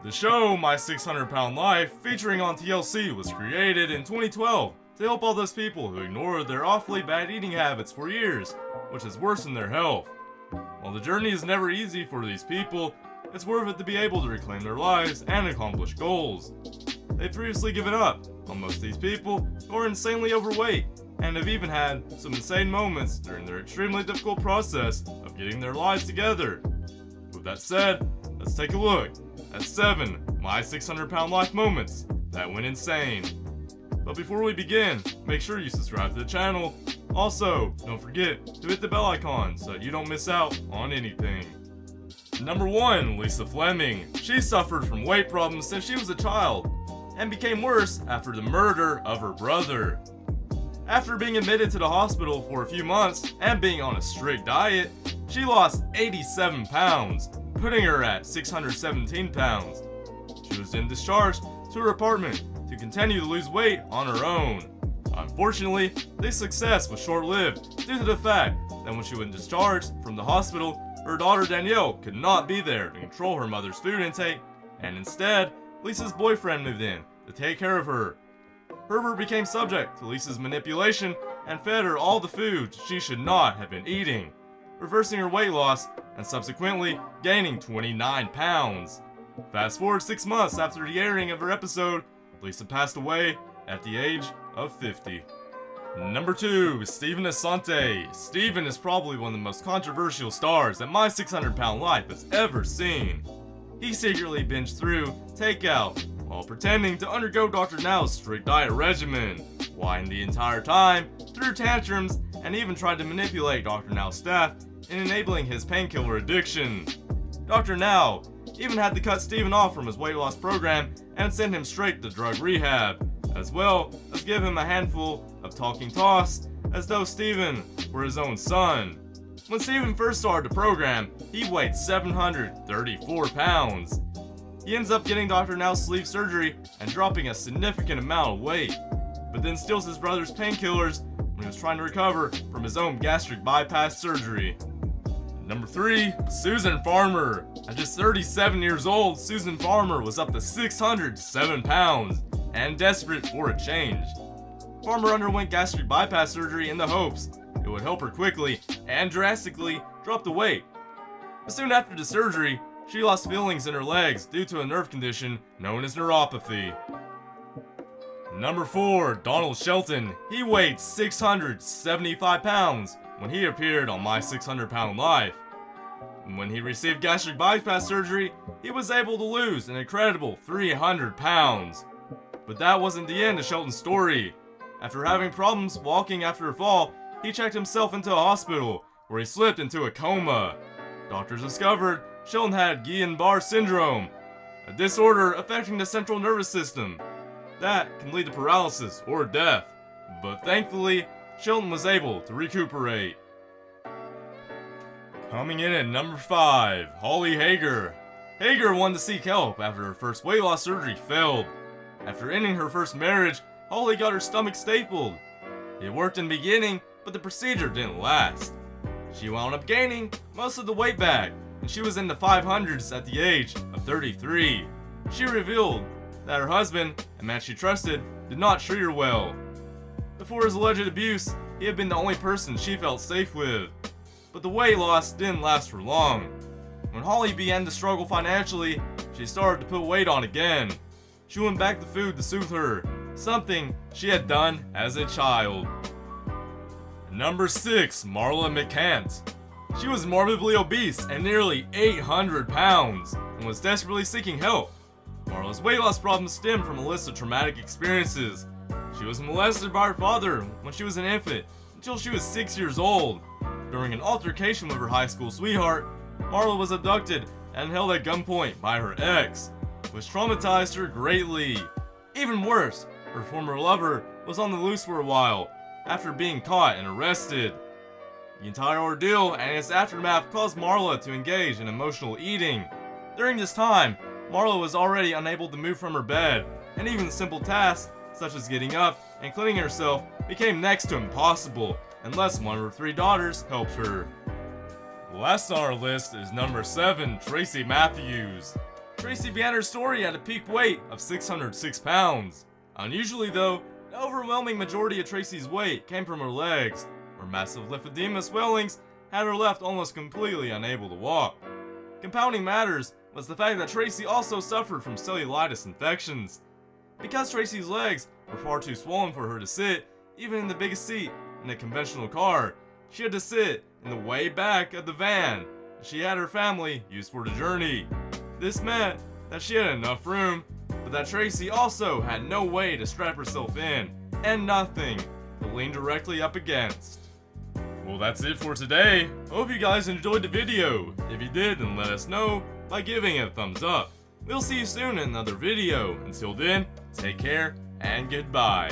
The show, My 600 Pound Life, featuring on TLC, was created in 2012 to help all those people who ignored their awfully bad eating habits for years, which has worsened their health. While the journey is never easy for these people, it's worth it to be able to reclaim their lives and accomplish goals. They've previously given up on most of these people who are insanely overweight and have even had some insane moments during their extremely difficult process of getting their lives together. With that said, let's take a look at 7 My 600 Pound Life moments that went insane. But before we begin, make sure you subscribe to the channel. Also, don't forget to hit the bell icon so that you don't miss out on anything. Number 1, Lisa Fleming. She suffered from weight problems since she was a child and became worse after the murder of her brother. After being admitted to the hospital for a few months and being on a strict diet, she lost 87 pounds, putting her at 617 pounds. She was then discharged to her apartment to continue to lose weight on her own. Unfortunately, this success was short-lived due to the fact that when she was discharged from the hospital, her daughter Danielle could not be there to control her mother's food intake, and instead, Lisa's boyfriend moved in to take care of her. Herbert became subject to Lisa's manipulation and fed her all the foods she should not have been eating, reversing her weight loss and subsequently gaining 29 pounds. Fast forward 6 months after the airing of her episode, Lisa passed away at the age of 50. Number 2, Stephen Asante. Stephen is probably one of the most controversial stars that My 600 Pound Life has ever seen. He secretly binged through takeout while pretending to undergo Dr. Now's strict diet regimen, whined the entire time, threw tantrums, and even tried to manipulate Dr. Now's staff in enabling his painkiller addiction. Dr. Now even had to cut Stephen off from his weight loss program and send him straight to drug rehab, as well as give him a handful of talking toss as though Stephen were his own son. When Stephen first started the program, he weighed 734 pounds. He ends up getting Dr. Now's sleeve surgery and dropping a significant amount of weight, but then steals his brother's painkillers when he was trying to recover from his own gastric bypass surgery. Number 3, Susan Farmer. At just 37 years old, Susan Farmer was up to 607 pounds and desperate for a change. Farmer underwent gastric bypass surgery in the hopes it would help her quickly and drastically drop the weight. But soon after the surgery, she lost feelings in her legs due to a nerve condition known as neuropathy. Number 4, Donald Shelton. He weighed 675 pounds when he appeared on My 600 Pound Life. When he received gastric bypass surgery, he was able to lose an incredible 300 pounds. But that wasn't the end of Shelton's story. After having problems walking after a fall, he checked himself into a hospital where he slipped into a coma. Doctors discovered Shelton had Guillain-Barré syndrome, a disorder affecting the central nervous system. That can lead to paralysis or death, but thankfully, Shelton was able to recuperate. Coming in at number 5, Paulie Hagar. Hagar wanted to seek help after her first weight loss surgery failed. After ending her first marriage, Paulie got her stomach stapled. It worked in the beginning, but the procedure didn't last. She wound up gaining most of the weight back, and she was in the 500s at the age of 33. She revealed that her husband, a man she trusted, did not treat her well. Before his alleged abuse, he had been the only person she felt safe with. But the weight loss didn't last for long. When Holly began to struggle financially, she started to put weight on again. She went back to food to soothe her, something she had done as a child. Number 6, Marlon McCann. She was morbidly obese and nearly 800 pounds and was desperately seeking help. Marla's weight loss problems stemmed from a list of traumatic experiences. She was molested by her father when she was an infant until she was 6 years old. During an altercation with her high school sweetheart, Marla was abducted and held at gunpoint by her ex, which traumatized her greatly. Even worse, her former lover was on the loose for a while after being caught and arrested. The entire ordeal and its aftermath caused Marla to engage in emotional eating. During this time, Marla was already unable to move from her bed, and even simple tasks such as getting up and cleaning herself became next to impossible unless one of her 3 daughters helped her. Last on our list is number 7, Tracey Mathews. Tracey began her story at a peak weight of 606 pounds. Unusually though, the overwhelming majority of Tracey's weight came from her legs, where massive lymphedema swellings had her left almost completely unable to walk. Compounding matters was the fact that Tracey also suffered from cellulitis infections. Because Tracey's legs were far too swollen for her to sit, even in the biggest seat in a conventional car, she had to sit in the way back of the van that she had her family use for the journey. This meant that she had enough room, but that Tracey also had no way to strap herself in, and nothing to lean directly up against. Well, that's it for today. I hope you guys enjoyed the video. If you did, then let us know by giving it a thumbs up. We'll see you soon in another video. Until then, take care and goodbye.